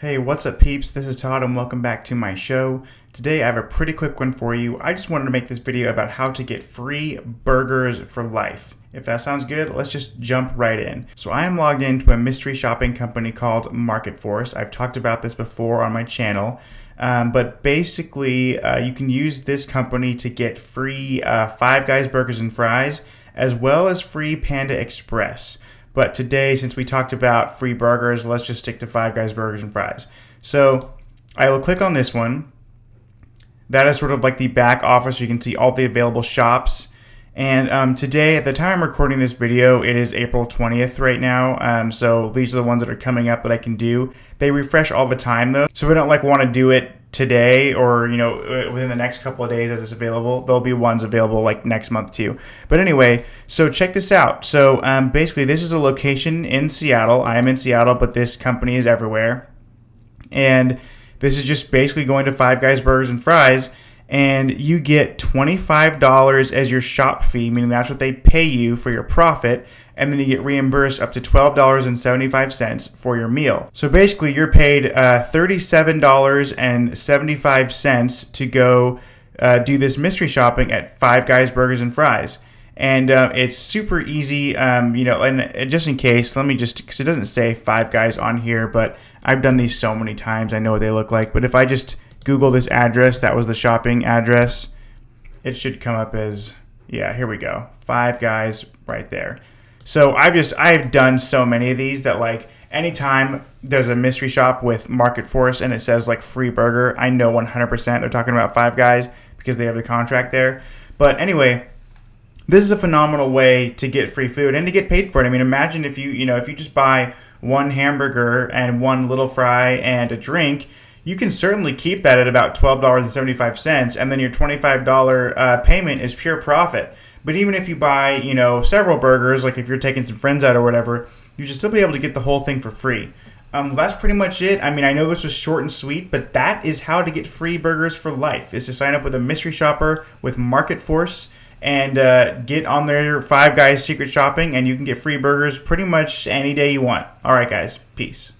Hey, what's up peeps? This is Todd and welcome back to my show. Today I have a pretty quick one for you. I just wanted to make this video about how to get free burgers for life. If that sounds good, let's just jump right in. So I am logged into a mystery shopping company called Market Force. I've talked about this before on my channel. But basically, you can use this company to get free Five Guys burgers and fries, as well as free Panda Express. But today, since we talked about free burgers, let's just stick to Five Guys burgers and fries. So I will click on this one. That is sort of like the back office. You can see all the available shops. And today, at the time I'm recording this video, it is April 20th right now. So these are the ones that are coming up that I can do. They refresh all the time though. So if I don't want to do it today or within the next couple of days that it's available, there'll be ones available like next month too. But anyway, so check this out. So basically this is a location in Seattle. I am in Seattle, but this company is everywhere. And this is just basically going to Five Guys burgers and fries, and you get $25 as your shop fee, meaning that's what they pay you for your profit, and then you get reimbursed up to $12.75 for your meal. So basically you're paid $37.75 to go do this mystery shopping at Five Guys burgers and fries. And it's super easy, and just in case, let me just, because it doesn't say Five Guys on here, but I've done these so many times, I know what they look like. But if I just Google this address, that was the shopping address, it should come up as, yeah, here we go, Five Guys right there. So I've done so many of these that like anytime there's a mystery shop with Market Force and it says like free burger, I know 100% they're talking about Five Guys because they have the contract there. But anyway, this is a phenomenal way to get free food and to get paid for it. I mean, imagine if you just buy one hamburger and one little fry and a drink, you can certainly keep that at about $12.75, and then your $25 payment is pure profit. But even if you buy, several burgers, like if you're taking some friends out or whatever, you should still be able to get the whole thing for free. That's pretty much it. I mean, I know this was short and sweet, but that is how to get free burgers for life, is to sign up with a mystery shopper with Market Force and get on their Five Guys secret shopping, and you can get free burgers pretty much any day you want. All right, guys. Peace.